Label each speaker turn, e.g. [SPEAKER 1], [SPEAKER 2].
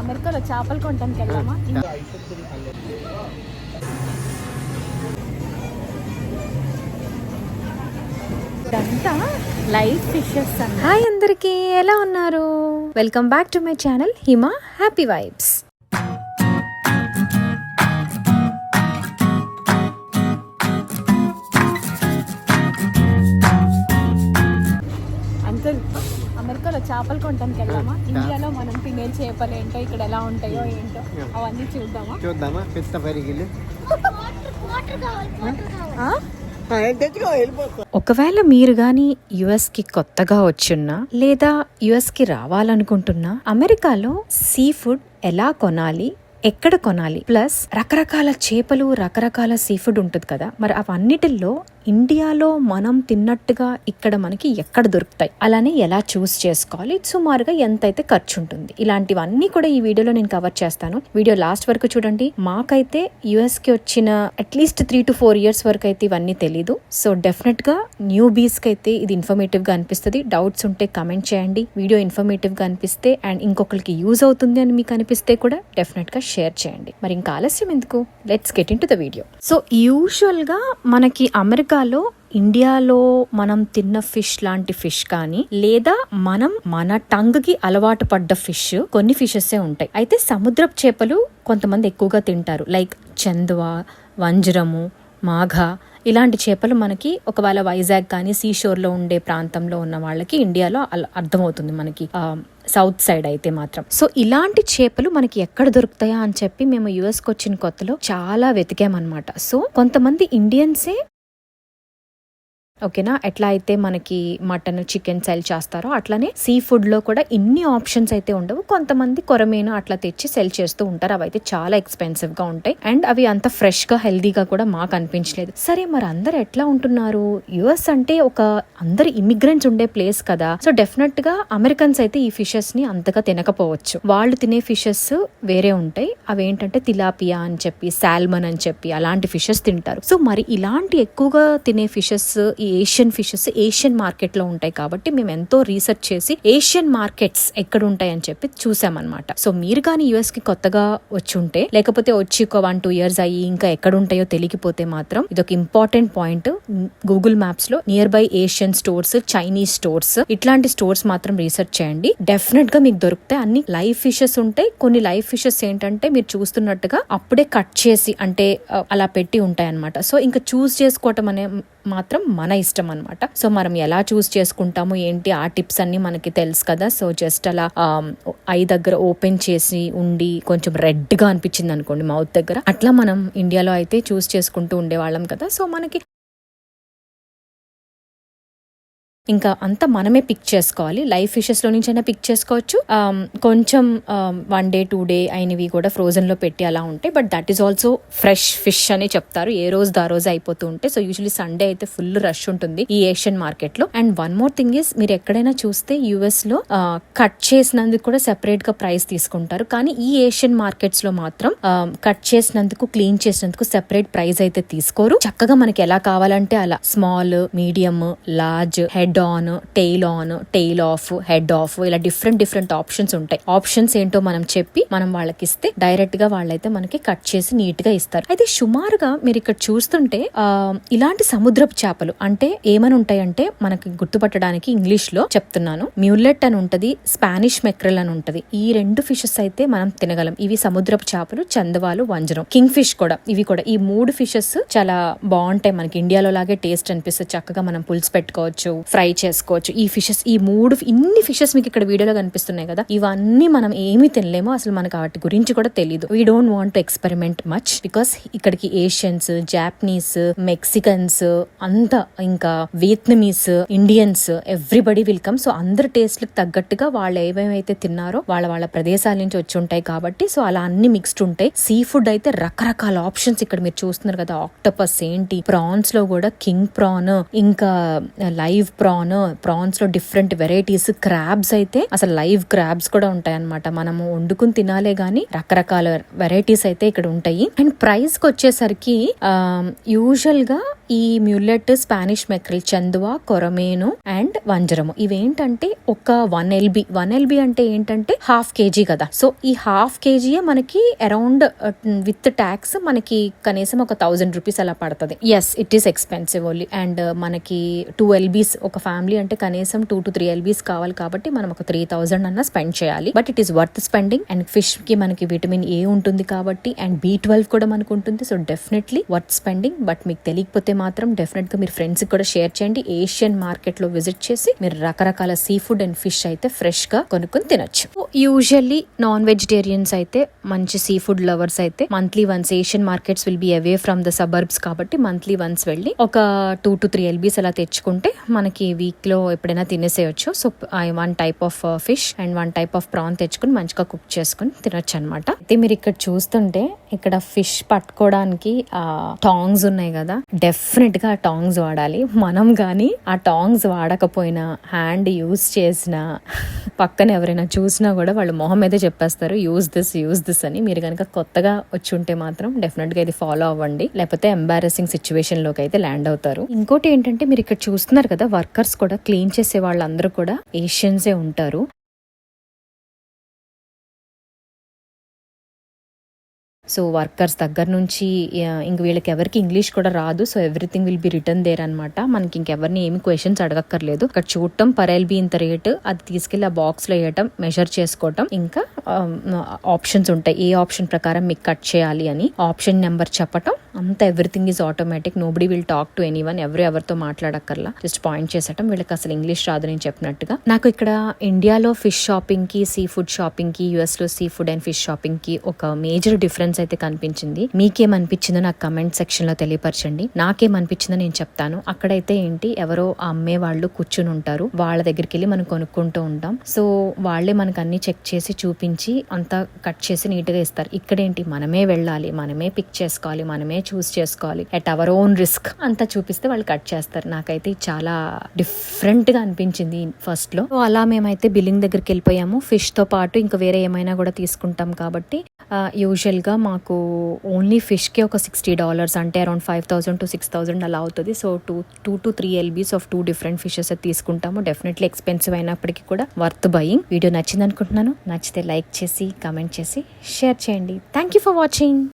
[SPEAKER 1] అమెరికాలో చేపలు కొనడానికి వెళ్దామా? ఇదంతా లైవ్ ఫిషెస్. హాయ్ అందరికీ, ఎలా ఉన్నారు? Welcome back to my channel Hima happy vibes. అమెరికాలో చేపలు కొనడానికి వెళ్దామా? ఇండియాలో మనం తినే చేపలు ఏంటో, ఇక్కడ ఎలా ఉంటాయో ఏంటో అవన్నీ చూద్దామా? ఒకవేళ మీరు గాని యుఎస్ కి కొత్తగా వచ్చున్నా లేదా యుఎస్ కి రావాలనుకుంటున్నా, అమెరికాలో సీ ఫుడ్ ఎలా కొనాలి, ఎక్కడ కొనాలి, ప్లస్ రకరకాల చేపలు, రకరకాల సీ ఫుడ్ ఉంటుంది కదా, మరి అవన్నిటిల్లో ఇండియాలో మనం తిన్నట్టుగా ఇక్కడ మనకి ఎక్కడ దొరుకుతాయి, అలానే ఎలా చూస్ చేసుకోవాలి, సుమారుగా ఎంతైతే ఖర్చు ఉంటుంది, ఇలాంటివన్నీ కూడా ఈ వీడియోలో నేను కవర్ చేస్తాను. వీడియో లాస్ట్ వరకు చూడండి. మాకైతే యుఎస్ కి వచ్చిన అట్లీస్ట్ 3 to 4 years వరకు అయితే ఇవన్నీ తెలీదు. సో డెఫినెట్ గా న్యూ బీస్ కి అయితే ఇది ఇన్ఫర్మేటివ్ గా అనిపిస్తుంది. డౌట్స్ ఉంటే కమెంట్ చేయండి. వీడియో ఇన్ఫర్మేటివ్ గా అనిపిస్తే అండ్ ఇంకొకరికి యూజ్ అవుతుంది అని మీకు అనిపిస్తే కూడా డెఫినెట్ గా షేర్ చేయండి. మరి ఇంకా ఆలస్యం ఎందుకు, let's get in to the video. So usual గా మనకి అమెరికాలో, ఇండియాలో మనం తిన్న ఫిష్ లాంటి ఫిష్ కానీ, లేదా మన టంగ్ కి అలవాటు పడ్డ ఫిష్ కొన్ని ఫిషెస్ ఉంటాయి. అయితే సముద్రపు చేపలు కొంతమంది ఎక్కువగా తింటారు, లైక్ చందువ, వంజరము, మాఘ, ఇలాంటి చేపలు మనకి ఒకవేళ వైజాగ్ కానీ సీషోర్ లో ఉండే ప్రాంతంలో ఉన్న వాళ్ళకి ఇండియాలో అర్థమవుతుంది, మనకి సౌత్ సైడ్ అయితే మాత్రం. సో ఇలాంటి చేపలు మనకి ఎక్కడ దొరుకుతాయా అని చెప్పి మేము యుఎస్ కి వచ్చిన కొత్తలో చాలా వెతికామన్నమాట. సో కొంతమంది ఇండియన్సే, ఓకేనా, ఎట్లా అయితే మనకి మటన్, చికెన్ సెల్ చేస్తారో అట్లానే సీ ఫుడ్ లో కూడా ఇన్ని ఆప్షన్స్ అయితే ఉండవు. కొంతమంది కొరమేను అట్లా తెచ్చి సెల్ చేస్తూ ఉంటారు. అవి అయితే చాలా ఎక్స్పెన్సివ్ గా ఉంటాయి అండ్ అవి అంత ఫ్రెష్ గా హెల్దీగా కూడా మాకు అనిపించలేదు. సరే మరి అందరు ఎట్లా ఉంటున్నారు? యుఎస్ అంటే ఒక అందరు ఇమిగ్రెంట్స్ ఉండే ప్లేస్ కదా. సో డెఫినెట్ గా అమెరికన్స్ అయితే ఈ ఫిషెస్ ని అంతగా తినకపోవచ్చు. వాళ్ళు తినే ఫిషెస్ వేరే ఉంటాయి. అవి ఏంటంటే తిలాపియా అని చెప్పి, సాల్మన్ అని చెప్పి అలాంటి ఫిషెస్ తింటారు. సో మరి ఇలాంటి ఎక్కువగా తినే fishes, Asian fishes Asian market లో ఉంటాయి. కాబట్టి మేము ఎంతో రీసెర్చ్ చేసి ఏషియన్ మార్కెట్స్ ఎక్కడ ఉంటాయి అని చెప్పి చూసామన్నమాట. సో మీరు కానీ యుఎస్ కి కొత్తగా వచ్చి ఉంటే, లేకపోతే వచ్చి ఒక 1-2 years అయ్యి ఇంకా ఎక్కడ ఉంటాయో తెలియకపోతే మాత్రం ఇది ఒక ఇంపార్టెంట్ పాయింట్. గూగుల్ మ్యాప్స్ లో near by Asian stores, Chinese stores, ఇట్లాంటి స్టోర్స్ మాత్రం రీసెర్చ్ చేయండి. డెఫినెట్ గా మీకు దొరుకుతాయి. అన్ని లైవ్ ఫిషెస్ ఉంటాయి. కొన్ని లైవ్ ఫిషెస్ ఏంటంటే మీరు చూస్తున్నట్టుగా అప్పుడే కట్ చేసి అంటే అలా పెట్టి ఉంటాయి అన్నమాట. సో ఇంకా చూస్ చేసుకోవటం అనే మాత్రం మన ఇష్టం అన్నమాట. సో మనం ఎలా చూస్ చేసుకుంటాము ఏంటి, ఆ టిప్స్ అన్ని మనకి తెలుసు కదా. సో జస్ట్ అలా ఐ దగ్గర ఓపెన్ చేసి ఉండి కొంచెం రెడ్ గా అనిపించింది అనుకోండి మౌత్ దగ్గర, అట్లా మనం ఇండియాలో అయితే చూస్ చేసుకుంటూ ఉండేవాళ్ళం కదా. సో మనకి ఇంకా అంతా మనమే పిక్ చేసుకోవాలి. లైవ్ ఫిషెస్ లో నుంచి అయినా పిక్ చేసుకోవచ్చు. కొంచెం 1 day 2 day అయినవి కూడా ఫ్రోజన్ లో పెట్టి అలా ఉంటాయి. But that is also fresh fish అని చెప్తారు. ఏ రోజు దా రోజు అయిపోతూ ఉంటాయి. సో యూజువల్లీ సండే అయితే ఫుల్ రష్ ఉంటుంది ఈ ఏషియన్ మార్కెట్ లో. And one more thing is, మీరు ఎక్కడైనా చూస్తే యుఎస్ లో కట్ చేసినందుకు కూడా సెపరేట్ గా ప్రైస్ తీసుకుంటారు. కానీ ఈ ఏషియన్ మార్కెట్స్ లో మాత్రం కట్ చేసినందుకు, క్లీన్ చేసినందుకు సెపరేట్ ప్రైస్ అయితే తీసుకోరు. చక్కగా మనకి ఎలా కావాలంటే అలా small, medium, large, head on, tail on, tail of, head of, ఇలా డిఫరెంట్ ఆప్షన్స్ ఉంటాయి. ఆప్షన్స్ ఏంటో మనం చెప్పి మనం వాళ్ళకి ఇస్తే డైరెక్ట్ గా వాళ్ళైతే మనకి కట్ చేసి నీట్ గా ఇస్తారు. అయితే సుమారుగా మీరు ఇక్కడ చూస్తుంటే ఇలాంటి సముద్రపు చేపలు అంటే ఏమని ఉంటాయంటే, మనకి గుర్తుపట్టడానికి ఇంగ్లీష్ లో చెప్తున్నాను, మ్యూలెట్ అని ఉంటది, స్పానిష్ మెక్రెల్ అని ఉంటది. ఈ 2 ఫిషెస్ అయితే మనం తినగలం. ఇవి సముద్రపు చేపలు, చందవాలు, వంజరం, కింగ్ ఫిష్ కూడా. ఇవి కూడా ఈ 3 ఫిషెస్ చాలా బాగుంటాయి. మనకి ఇండియాలో లాగే టేస్ట్ అనిపిస్తుంది. చక్కగా మనం పులుసు పెట్టుకోవచ్చు, ఫ్రై చేసుకోవచ్చు. ఈ ఫిషెస్, ఈ 3 ఇన్ని ఫిషెస్ మీకు ఇక్కడ వీడియోలో కనిపిస్తున్నాయి కదా, ఇవన్నీ మనం ఏమీ తినలేమో, అసలు మనకు వాటి గురించి కూడా తెలీదు. We don't want to experiment much because ఇక్కడికి ఏషియన్స్, జాపనీస్, మెక్సికన్స్ అంతా, ఇంకా Vietnamese, Indians, everybody welcome. So అందరి టేస్ట్ లకు తగ్గట్టుగా వాళ్ళు ఏమేమైతే తిన్నారో వాళ్ళ ప్రదేశాల నుంచి వచ్చి ఉంటాయి కాబట్టి సో అలా అన్ని మిక్స్డ్ ఉంటాయి. సీ ఫుడ్ అయితే రకరకాల ఆప్షన్స్ ఇక్కడ మీరు చూస్తున్నారు కదా. ఆక్టోపస్ ఏంటి, ప్రాన్స్ లో కూడా కింగ్ ప్రాన్, ఇంకా లైవ్ ప్రాన్స్ లో డిఫరెంట్ వెరైటీస్, క్రాబ్స్ అయితే అసలు లైవ్ క్రాబ్స్ కూడా ఉంటాయి అన్నమాట. మనము వండుకుని తినాలే గానీ రకరకాల వెరైటీస్ అయితే ఇక్కడ ఉంటాయి. అండ్ ప్రైస్ కి వచ్చేసరికి యూజువల్ గా ఈ మ్యూలెట్, స్పానిష్ మెక్రిల్, చందువా, కొరమేను అండ్ వంజరము ఇవేంటంటే ఒక 1 LB అంటే ఏంటంటే 1/2 kg కదా. సో ఈ 1/2 kg మనకి అరౌండ్ విత్ ట్యాక్స్ మనకి కనీసం ఒక 1000 రూపీస్ అలా పడుతుంది. Yes, it is expensive only. And మనకి 2 LBs ఒక ఫ్యామిలీ అంటే కనీసం 2 to 3 LBs కావాలి కాబట్టి మనం ఒక 3000 అన్న స్పెండ్ చేయాలి. But it is worth spending. And fish కి మనకి విటమిన్ ఏ ఉంటుంది కాబట్టి అండ్ B12 కూడా మనకు ఉంటుంది. So definitely worth spending. But మీకు తెలియకపోతే మాత్రం డెఫినెట్ గా మీరు ఫ్రెండ్స్ కూడా షేర్ చేయండి. ఏషియన్ మార్కెట్ లో విజిట్ చేసి మీరు రకరకాల సీ ఫుడ్ అండ్ ఫిష్ అయితే ఫ్రెష్ గా కొనుక్కొని తినొచ్చు. యూజువల్లీ నాన్ వెజిటేరియన్స్ అయితే మంచి సీ ఫుడ్ లవర్స్ అయితే monthly once, Asian markets will be away from the suburbs కాబట్టి మంత్లీ వన్స్ వెళ్ళి ఒక 2 to 3 LBs అలా తెచ్చుకుంటే మనకి వీక్ లో ఎప్పుడైనా తినేసేయచ్చు. So 1 type of fish and 1 type of prawn తెచ్చుకుని మంచిగా కుక్ చేసుకుని తినొచ్చు అనమాట. అయితే మీరు ఇక్కడ చూస్తుంటే ఇక్కడ ఫిష్ పట్టుకోవడానికి ఆ టాంగ్స్ ఉన్నాయి కదా, డెఫినెట్ గా ఆ టాంగ్స్ వాడాలి. మనం గానీ ఆ టాంగ్స్ వాడకపోయినా హ్యాండ్ యూజ్ చేసినా పక్కన ఎవరైనా చూసినా కూడా వాళ్ళు మొహం మీదే చెప్పేస్తారు యూజ్ దిస్ అని. మీరు కనుక కొత్తగా వచ్చి ఉంటే మాత్రం డెఫినెట్ గా ఇది ఫాలో అవ్వండి, లేకపోతే ఎంబారసింగ్ సిచ్యువేషన్ లోకి అయితే ల్యాండ్ అవుతారు. ఇంకోటి ఏంటంటే మీరు ఇక్కడ చూస్తున్నారు కదా, వర్కర్స్ కూడా క్లీన్ చేసే వాళ్ళందరూ కూడా ఏషియన్సే ఉంటారు. సో వర్కర్స్ దగ్గర నుంచి ఇంక వీళ్ళకి ఎవరికి ఇంగ్లీష్ కూడా రాదు. So everything will be return there అనమాట. మనకి ఇంకెవరిని ఏమి క్వశ్చన్స్ అడగక్కర్లేదు. అక్కడ చూడటం పర్ LB ఇంత రేటు, అది తీసుకెళ్లి ఆ బాక్స్ లో వేయటం, మెజర్ చేసుకోవటం, ఇంకా ఆప్షన్స్ ఉంటాయి ఏ ఆప్షన్ ప్రకారం మీకు కట్ చేయాలి అని ఆప్షన్ నెంబర్ చెప్పటం, అంత everything is automatic. Nobody will talk to anyone. ఎవరితో మాట్లాడక్కర్లా, జస్ట్ పాయింట్ చేసటం. వీళ్ళకి అసలు ఇంగ్లీష్ రాదు నేను చెప్పినట్టుగా. నాకు ఇక్కడ ఇండియాలో ఫిష్ షాపింగ్ కి, సీ ఫుడ్ షాపింగ్ కి, US లో sea food and fish shopping కి ఒక మేజర్ డిఫరెన్స్ అయితే కనిపించింది. మీకేమనిపించిందో నాకు కమెంట్ సెక్షన్ లో తెలియపరచండి. నాకేమనిపించిందో నేను చెప్తాను. అక్కడైతే ఏంటి, ఎవరో అమ్మే వాళ్ళు కూర్చుని ఉంటారు, వాళ్ళ దగ్గరికి వెళ్ళి మనం కొనుక్కుంటూ ఉంటాం. సో వాళ్ళే మనకు అన్ని చెక్ చేసి చూపించి అంతా కట్ చేసి నీట్ గా ఇస్తారు. ఇక్కడేంటి, మనమే వెళ్ళాలి, మనమే పిక్ చేసుకోవాలి, మనమే చూస్ చేసుకోవాలి, ఎట్ అవర్ ఓన్ రిస్క్ అంతా చూపిస్తే వాళ్ళు కట్ చేస్తారు. నాకైతే చాలా డిఫరెంట్ గా అనిపించింది ఫస్ట్ లో. అలా మేమైతే బిల్లింగ్ దగ్గరికి వెళ్ళిపోయాము. ఫిష్ తో పాటు ఇంకా వేరే ఏమైనా కూడా తీసుకుంటాం కాబట్టి యూజువల్ గా మాకు ఓన్లీ ఫిష్ కి ఒక $60 అంటే అరౌండ్ 5000 to 6000 అలా అవుతుంది. So 2 to 3 LBs of 2 different fishes తీసుకుంటాము. డెఫినెట్లీ ఎక్స్పెన్సివ్ అయినప్పటికీ కూడా వర్త్ బయింగ్. వీడియో నచ్చింది అనుకుంటున్నాను. నచ్చితే లైక్ చేసి, కమెంట్ చేసి, షేర్ చేయండి. Thank you for watching.